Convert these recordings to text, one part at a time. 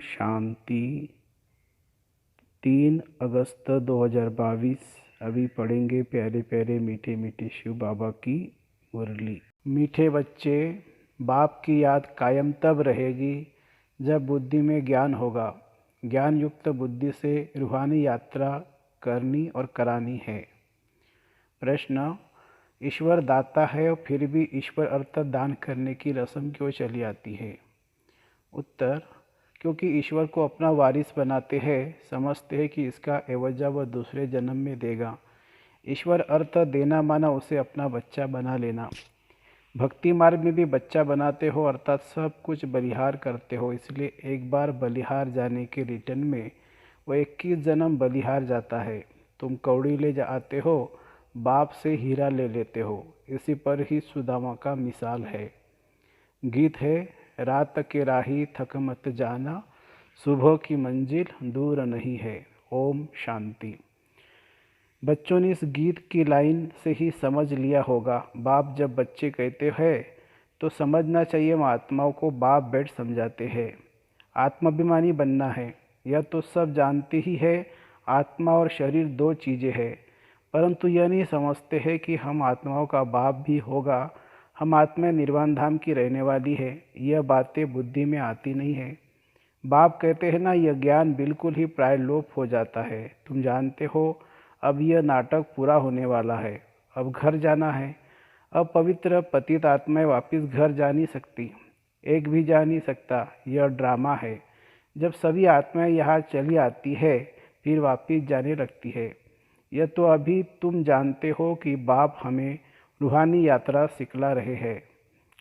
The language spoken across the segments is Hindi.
शांति। 3 अगस्त 2022। अभी पढ़ेंगे प्यारे प्यारे मीठे मीठे शिव बाबा की मुरली। मीठे बच्चे, बाप की याद कायम तब रहेगी जब बुद्धि में ज्ञान होगा। ज्ञान युक्त बुद्धि से रूहानी यात्रा करनी और करानी है। प्रश्न: ईश्वर दाता है और फिर भी ईश्वर अर्थात दान करने की रस्म क्यों चली आती है? उत्तर: क्योंकि ईश्वर को अपना वारिस बनाते हैं, समझते हैं कि इसका एवजा वह दूसरे जन्म में देगा। ईश्वर अर्थ देना माना उसे अपना बच्चा बना लेना। भक्ति मार्ग में भी बच्चा बनाते हो अर्थात सब कुछ बलिहार करते हो, इसलिए एक बार बलिहार जाने के रिटर्न में वो 21 जन्म बलिहार जाता है। तुम कौड़ी ले आते हो, बाप से हीरा ले लेते हो। इसी पर ही सुदामा का मिसाल है। गीत है: रात के राही थक मत जाना, सुबह की मंजिल दूर नहीं है। ओम शांति। बच्चों ने इस गीत की लाइन से ही समझ लिया होगा। बाप जब बच्चे कहते हैं तो समझना चाहिए महात्माओं को बाप बेट समझाते हैं। आत्माभिमानी बनना है, यह तो सब जानते ही है। आत्मा और शरीर दो चीज़ें हैं, परंतु यह नहीं समझते हैं कि हम आत्माओं का बाप भी होगा। हम आत्मा निर्वाण धाम की रहने वाली है, यह बातें बुद्धि में आती नहीं है। बाप कहते हैं ना, यह ज्ञान बिल्कुल ही प्राय लोप हो जाता है। तुम जानते हो अब यह नाटक पूरा होने वाला है, अब घर जाना है। अब पवित्र पतित आत्माएं वापस घर जा नहीं सकती, एक भी जा नहीं सकता। यह ड्रामा है। जब सभी आत्माएं यहाँ चली आती है फिर वापस जाने लगती है। यह तो अभी तुम जानते हो कि बाप हमें रूहानी यात्रा सिखला रहे हैं।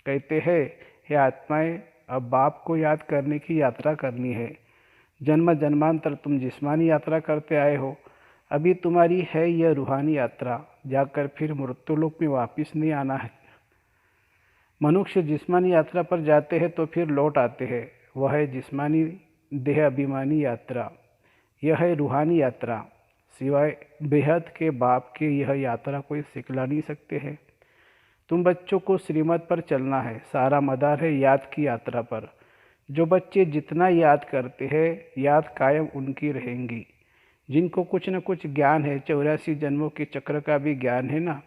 कहते हैं, हे आत्माएं, अब बाप को याद करने की यात्रा करनी है। जन्म जन्मांतर तुम जिस्मानी यात्रा करते आए हो, अभी तुम्हारी है यह रूहानी यात्रा। जाकर फिर मृत्युलोक में वापस नहीं आना है। मनुष्य जिस्मानी यात्रा पर जाते हैं तो फिर लौट आते हैं, वह है जिस्मानी देह अभिमानी यात्रा। यह है रूहानी यात्रा। सिवाय बेहद के बाप के यह यात्रा कोई सिखला नहीं सकते हैं। तुम बच्चों को श्रीमत पर चलना है, सारा मदार है याद की यात्रा पर। जो बच्चे जितना याद करते हैं, याद कायम उनकी रहेंगी। जिनको कुछ न कुछ ज्ञान है, 84 जन्मों के चक्र का भी ज्ञान है ना।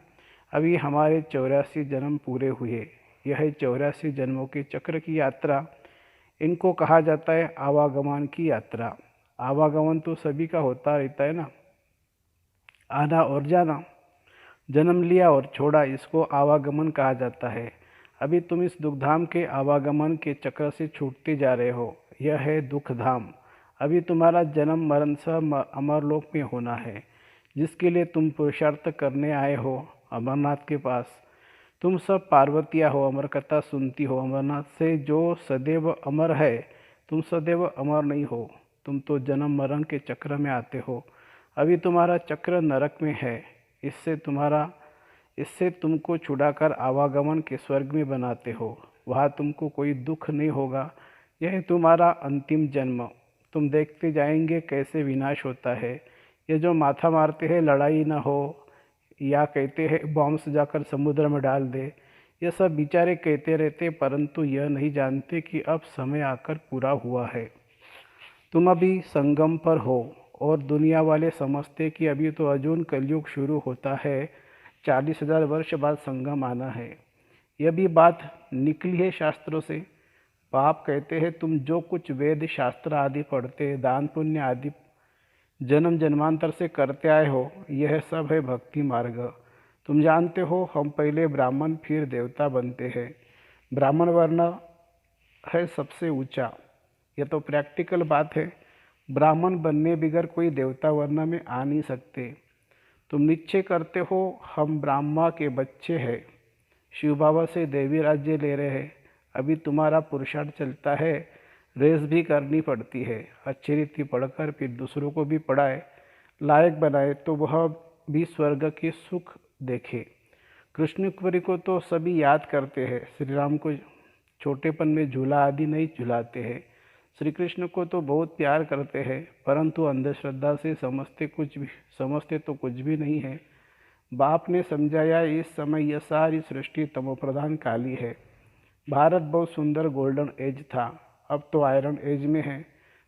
अभी हमारे 84 जन्म पूरे हुए, यह है 84 जन्मों के चक्र की यात्रा। इनको कहा जाता है आवागमन की यात्रा। आवागमन तो सभी का होता रहता है ना, आना और जाना। जन्म लिया और छोड़ा, इसको आवागमन कहा जाता है। अभी तुम इस दुखधाम के आवागमन के चक्र से छूटते जा रहे हो, यह है दुख धाम। अभी तुम्हारा जन्म मरण सब अमरलोक में होना है, जिसके लिए तुम पुरुषार्थ करने आए हो अमरनाथ के पास। तुम सब पार्वतिया हो, अमर कथा सुनती हो अमरनाथ से, जो सदैव अमर है। तुम सदैव अमर नहीं हो, तुम तो जन्म मरण के चक्र में आते हो। अभी तुम्हारा चक्र नरक में है, इससे तुमको छुड़ाकर आवागमन के स्वर्ग में बनाते हो। वहाँ तुमको कोई दुख नहीं होगा। यह है तुम्हारा अंतिम जन्म। तुम देखते जाएंगे कैसे विनाश होता है। ये जो माथा मारते हैं लड़ाई ना हो, या कहते हैं बॉम्ब सजाकर समुद्र में डाल दे, ये सब बेचारे कहते रहते, परंतु यह नहीं जानते कि अब समय आकर पूरा हुआ है। तुम अभी संगम पर हो और दुनिया वाले समझते कि अभी तो अर्जुन कलयुग शुरू होता है, 40,000 वर्ष बाद संगम आना है। यह भी बात निकली है शास्त्रों से। बाप कहते हैं, तुम जो कुछ वेद शास्त्र आदि पढ़ते, दान पुण्य आदि जन्म जन्मांतर से करते आए हो, यह सब है भक्ति मार्ग। तुम जानते हो हम पहले ब्राह्मण फिर देवता बनते हैं। ब्राह्मण वर्ण है सबसे ऊंचा, यह तो प्रैक्टिकल बात है। ब्राह्मण बनने बगैर कोई देवता वर्ण में आ नहीं सकते। तुम निश्चय करते हो हम ब्राह्मा के बच्चे हैं, शिव बाबा से देवी राज्य ले रहे हैं। अभी तुम्हारा पुरुषार्थ चलता है, रेस भी करनी पड़ती है। अच्छी रीति पढ़कर फिर दूसरों को भी पढ़ाए, लायक बनाए तो वह भी स्वर्ग के सुख देखे। कृष्ण कुमारी को तो सभी याद करते हैं, श्री राम को छोटेपन में झूला आदि नहीं झुलाते हैं। श्री कृष्ण को तो बहुत प्यार करते हैं, परंतु अंधश्रद्धा से समझते तो कुछ भी नहीं है। बाप ने समझाया, इस समय यह सारी सृष्टि तमोप्रधान काली है। भारत बहुत सुंदर गोल्डन एज था, अब तो आयरन एज में है।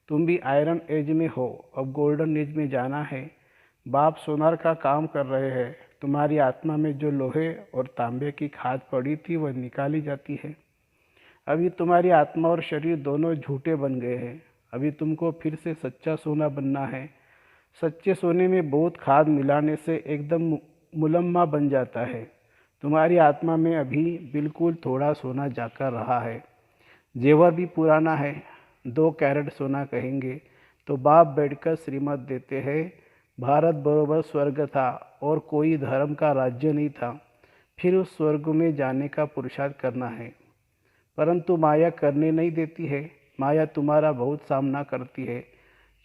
तुम भी आयरन एज में हो, अब गोल्डन एज में जाना है। बाप सोनार का काम कर रहे हैं। तुम्हारी आत्मा में जो लोहे और तांबे की खाद पड़ी थी वह निकाली जाती है। अभी तुम्हारी आत्मा और शरीर दोनों झूठे बन गए हैं। अभी तुमको फिर से सच्चा सोना बनना है। सच्चे सोने में बहुत खाद मिलाने से एकदम मुलम्मा बन जाता है। तुम्हारी आत्मा में अभी बिल्कुल थोड़ा सोना जाकर रहा है। जेवर भी पुराना है, 2 कैरेट सोना कहेंगे तो बाप बैठकर श्रीमत देते हैं। भारत बरोबर स्वर्ग था और कोई धर्म का राज्य नहीं था। फिर उस स्वर्ग में जाने का पुरुषार्थ करना है, परंतु माया करने नहीं देती है। माया तुम्हारा बहुत सामना करती है।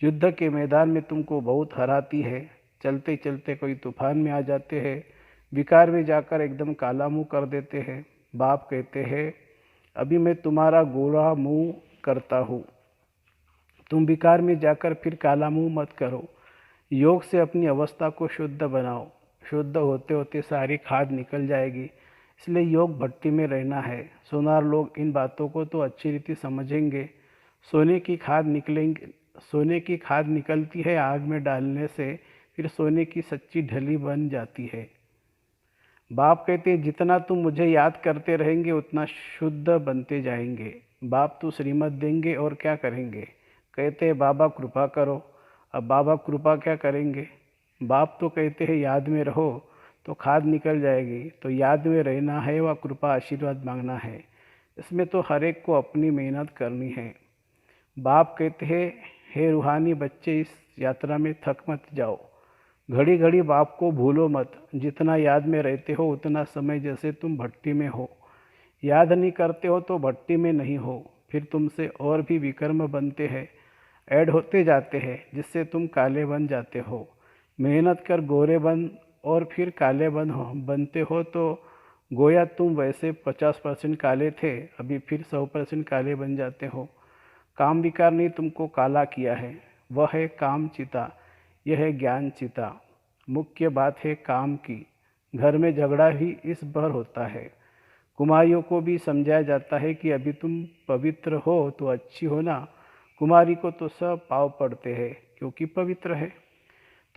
युद्ध के मैदान में तुमको बहुत हराती है। चलते चलते कोई तूफान में आ जाते हैं, विकार में जाकर एकदम काला मुंह कर देते हैं। बाप कहते हैं अभी मैं तुम्हारा गोरा मुंह करता हूँ, तुम विकार में जाकर फिर काला मुंह मत करो। योग से अपनी अवस्था को शुद्ध बनाओ। शुद्ध होते होते सारी खाद निकल जाएगी। इसलिए योग भट्टी में रहना है। सोनार लोग इन बातों को तो अच्छी रीति समझेंगे। सोने की खाद निकलेंगे, सोने की खाद निकलती है आग में डालने से, फिर सोने की सच्ची ढली बन जाती है। बाप कहते हैं जितना तुम मुझे याद करते रहेंगे उतना शुद्ध बनते जाएंगे। बाप तो श्रीमत देंगे और क्या करेंगे? कहते हैं बाबा कृपा करो। अब बाबा कृपा क्या करेंगे? बाप तो कहते हैं याद में रहो तो खाद निकल जाएगी। तो याद में रहना है व कृपा आशीर्वाद मांगना है। इसमें तो हर एक को अपनी मेहनत करनी है। बाप कहते हैं हे रूहानी बच्चे, इस यात्रा में थक मत जाओ। घड़ी घड़ी बाप को भूलो मत। जितना याद में रहते हो उतना समय जैसे तुम भट्टी में हो। याद नहीं करते हो तो भट्टी में नहीं हो। फिर तुमसे और भी विकर्म बनते हैं, ऐड होते जाते हैं, जिससे तुम काले बन जाते हो। मेहनत कर गोरे बन और फिर काले बनते हो तो गोया तुम वैसे 50% काले थे, अभी फिर 100% काले बन जाते हो। काम विकार ने तुमको काला किया है, वह है काम चिता, यह है ज्ञान चिता। मुख्य बात है काम की। घर में झगड़ा ही इस भर होता है। कुमारियों को भी समझाया जाता है कि अभी तुम पवित्र हो तो अच्छी हो ना। कुमारी को तो सब पाव पड़ते हैं क्योंकि पवित्र है।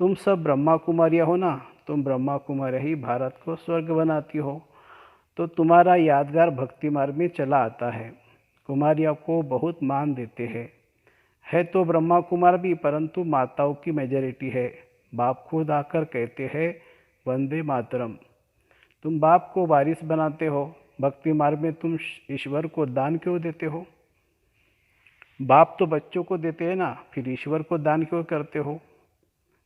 तुम सब ब्रह्मा कुमारियाँ हो ना, तुम ब्रह्मा कुमारियाँ ही भारत को स्वर्ग बनाती हो। तो तुम्हारा यादगार भक्ति मार्ग में चला आता है। कुमारियों को बहुत मान देते हैं। है तो ब्रह्मा कुमार भी, परंतु माताओं की मेजॉरिटी है। बाप खुद आकर कहते हैं वंदे मातरम। तुम बाप को वारिस बनाते हो। भक्ति मार्ग में तुम ईश्वर को दान क्यों देते हो? बाप तो बच्चों को देते हैं ना, फिर ईश्वर को दान क्यों करते हो?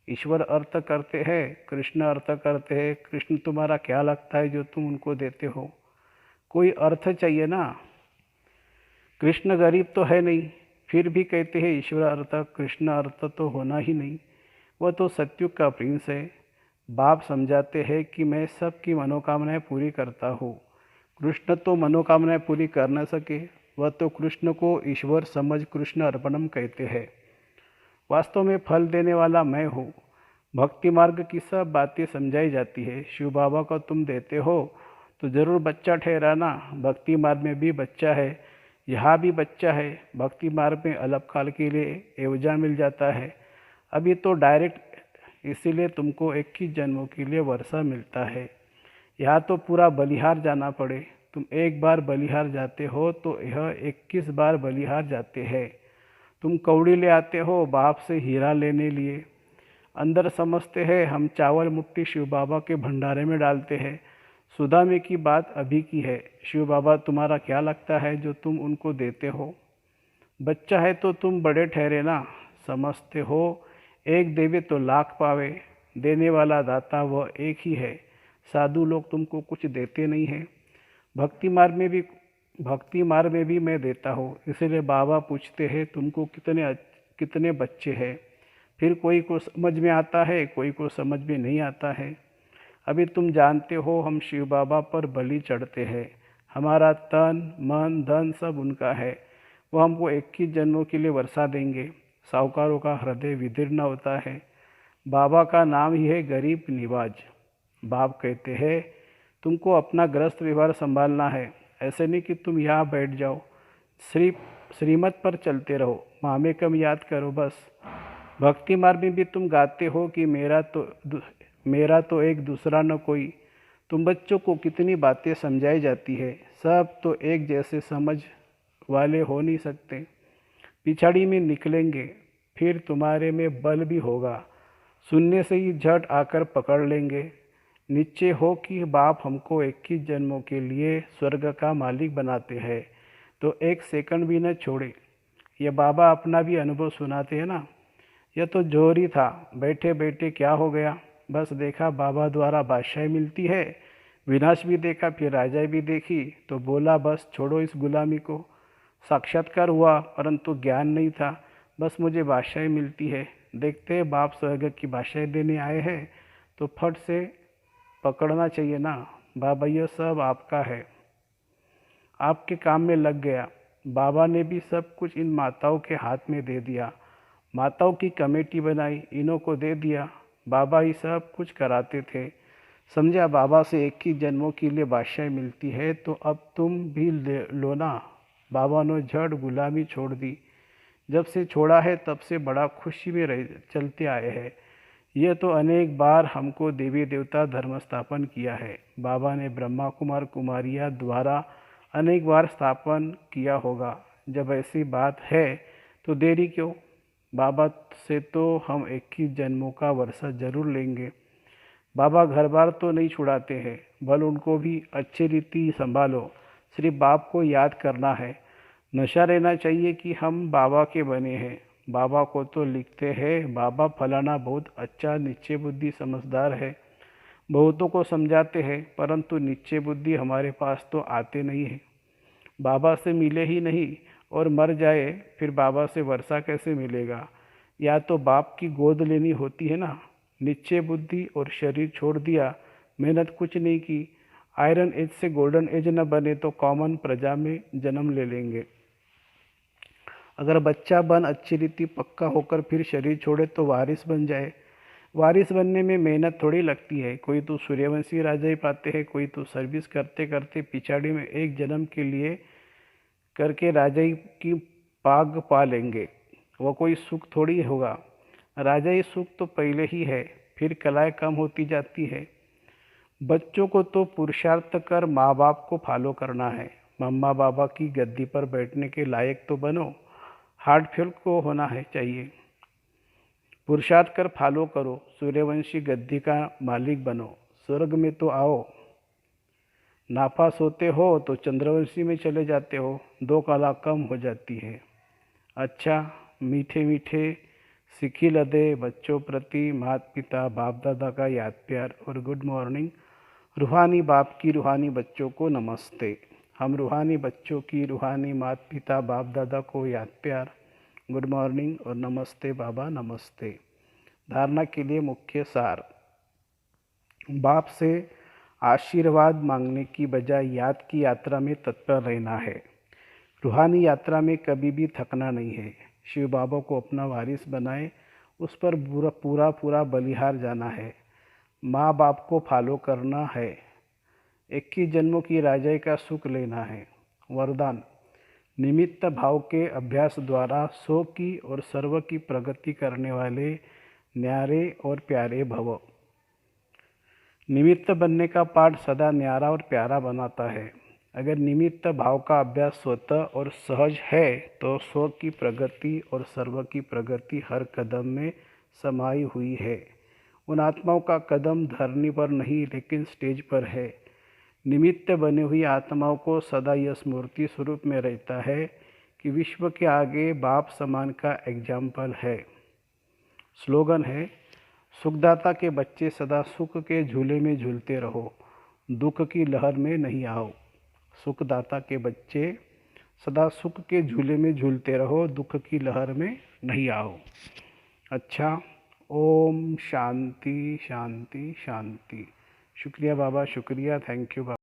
ईश्वर अर्थ करते हैं, कृष्ण अर्थ करते हैं। कृष्ण तुम्हारा क्या लगता है जो तुम उनको देते हो? कोई अर्थ चाहिए ना। कृष्ण गरीब तो है नहीं, फिर भी कहते हैं ईश्वर अर्थ, कृष्ण अर्थ तो होना ही नहीं। वह तो सत्युग का प्रिंस है। बाप समझाते हैं कि मैं सबकी मनोकामनाएं पूरी करता हूँ। कृष्ण तो मनोकामनाएं पूरी कर न सके, वह तो कृष्ण को ईश्वर समझ कृष्ण अर्पणम कहते हैं। वास्तव में फल देने वाला मैं हूँ। भक्ति मार्ग की सब बातें समझाई जाती है। शिव बाबा को तुम देते हो तो ज़रूर बच्चा ठहराना। भक्ति मार्ग में भी बच्चा है, यहाँ भी बच्चा है। भक्ति मार्ग में अल्पकाल के लिए एवजा मिल जाता है, अभी तो डायरेक्ट, इसीलिए तुमको 21 जन्मों के लिए वर्षा मिलता है। यहाँ तो पूरा बलिहार जाना पड़े। तुम एक बार बलिहार जाते हो तो यह 21 बार बलिहार जाते हैं। तुम कौड़ी ले आते हो बाप से हीरा लेने लिए। अंदर समझते हैं हम चावल मुट्ठी शिव बाबा के भंडारे में डालते हैं। सुदामे की बात अभी की है। शिव बाबा तुम्हारा क्या लगता है जो तुम उनको देते हो? बच्चा है तो तुम बड़े ठहरे ना। समझते हो एक देवे तो लाख पावे। देने वाला दाता वह एक ही है। साधु लोग तुमको कुछ देते नहीं हैं। भक्ति मार्ग में भी मैं देता हूँ। इसलिए बाबा पूछते हैं तुमको कितने बच्चे हैं। फिर कोई को समझ में आता है, कोई को समझ में नहीं आता है। अभी तुम जानते हो हम शिव बाबा पर बलि चढ़ते हैं। हमारा तन मन धन सब उनका है। वो हमको 21 जन्मों के लिए वर्षा देंगे। साहूकारों का हृदय विदीर्ण होता है। बाबा का नाम ही है गरीब निवाज। बाप कहते हैं तुमको अपना गृहस्थ व्यवहार संभालना है। ऐसे नहीं कि तुम यहाँ बैठ जाओ, सिर्फ श्रीमत पर चलते रहो, मामे कम याद करो बस। भक्ति मार्ग में भी तुम गाते हो कि मेरा तो एक दूसरा न कोई। तुम बच्चों को कितनी बातें समझाई जाती है, सब तो एक जैसे समझ वाले हो नहीं सकते। पिछाड़ी में निकलेंगे, फिर तुम्हारे में बल भी होगा, सुनने से ही झट आकर पकड़ लेंगे। नीचे हो कि बाप हमको 21 जन्मों के लिए स्वर्ग का मालिक बनाते हैं, तो एक सेकंड भी न छोड़े। ये बाबा अपना भी अनुभव सुनाते हैं ना। यह तो जोर ही था, बैठे बैठे क्या हो गया, बस देखा बाबा द्वारा बादशाही मिलती है, विनाश भी देखा, फिर राजाई भी देखी, तो बोला बस छोड़ो इस गुलामी को। साक्षात्कार हुआ परंतु ज्ञान नहीं था, बस मुझे बादशाही मिलती है। देखते बाप स्वर्ग की बादशाही देने आए हैं, तो फट से पकड़ना चाहिए ना। बाबा यह सब आपका है, आपके काम में लग गया। बाबा ने भी सब कुछ इन माताओं के हाथ में दे दिया, माताओं की कमेटी बनाई, इन्हों को दे दिया। बाबा ही सब कुछ कराते थे। समझा बाबा से 21 जन्मों के लिए बादशाही मिलती है, तो अब तुम भी लो ना। बाबा ने झट गुलामी छोड़ दी। जब से छोड़ा है तब से बड़ा खुशी में रह चलते आए हैं। यह तो अनेक बार हमको देवी देवता धर्म स्थापन किया है। बाबा ने ब्रह्मा कुमार कुमारिया द्वारा अनेक बार स्थापन किया होगा। जब ऐसी बात है तो देरी क्यों। बाबा से तो हम 21 जन्मों का वर्षा जरूर लेंगे। बाबा घर बार तो नहीं छुड़ाते हैं, भल उनको भी अच्छी रीति संभालो। सिर्फ बाप को याद करना है। नशा रहना चाहिए कि हम बाबा के बने हैं। बाबा को तो लिखते हैं, बाबा फलाना बहुत अच्छा निश्चय बुद्धि समझदार है। बहुतों को समझाते हैं, परंतु निश्चय बुद्धि हमारे पास तो आते नहीं है। बाबा से मिले ही नहीं और मर जाए, फिर बाबा से वर्षा कैसे मिलेगा। या तो बाप की गोद लेनी होती है ना। निश्चय बुद्धि और शरीर छोड़ दिया, मेहनत कुछ नहीं की। आयरन एज से गोल्डन एज न बने तो कॉमन प्रजा में जन्म ले लेंगे। अगर बच्चा बन अच्छी रीति पक्का होकर फिर शरीर छोड़े तो वारिस बन जाए। वारिस बनने में मेहनत थोड़ी लगती है। कोई तो सूर्यवंशी राजा ही पाते हैं, कोई तो सर्विस करते करते पिछाड़ी में एक जन्म के लिए करके राजाई की पाग पा लेंगे। वह कोई सुख थोड़ी होगा। राजाई सुख तो पहले ही है, फिर कलाएं कम होती जाती है। बच्चों को तो पुरुषार्थ कर माँ बाप को फॉलो करना है। मम्मा बाबा की गद्दी पर बैठने के लायक तो बनो, हार्ट फेल को होना है चाहिए। पुरुषार्थ कर फॉलो करो, सूर्यवंशी गद्दी का मालिक बनो, स्वर्ग में तो आओ। नापास होते हो तो चंद्रवंशी में चले जाते हो, 2 कला कम हो जाती है। अच्छा, मीठे मीठे सिखी लदे बच्चों प्रति माता पिता बाप दादा का याद प्यार और गुड मॉर्निंग। रूहानी बाप की रूहानी बच्चों को नमस्ते। हम रूहानी बच्चों की रूहानी माता पिता बाप दादा को याद प्यार, गुड मॉर्निंग और नमस्ते बाबा नमस्ते। धारणा के लिए मुख्य सार। बाप से आशीर्वाद मांगने की बजाय याद की यात्रा में तत्पर रहना है। रूहानी यात्रा में कभी भी थकना नहीं है। शिव बाबा को अपना वारिस बनाए, उस पर पूरा पूरा बलिहार जाना है। माँ बाप को फॉलो करना है। 21 जन्मों की राजाई का सुख लेना है। वरदान। निमित्त भाव के अभ्यास द्वारा सो की और सर्व की प्रगति करने वाले न्यारे और प्यारे भव। निमित्त बनने का पाठ सदा न्यारा और प्यारा बनाता है। अगर निमित्त भाव का अभ्यास स्वतः और सहज है तो स्व की प्रगति और सर्व की प्रगति हर कदम में समाई हुई है। उन आत्माओं का कदम धरनी पर नहीं लेकिन स्टेज पर है। निमित्त बनी हुई आत्माओं को सदा यह स्मृति स्वरूप में रहता है कि विश्व के आगे बाप समान का एग्जाम्पल है। स्लोगन है, सुखदाता के बच्चे सदा सुख के झूले में झूलते रहो, दुख की लहर में नहीं आओ। सुखदाता के बच्चे सदा सुख के झूले में झूलते रहो, दुख की लहर में नहीं आओ। अच्छा, ओम शांति शांति शांति। शुक्रिया बाबा, शुक्रिया, थैंक यू बाबा।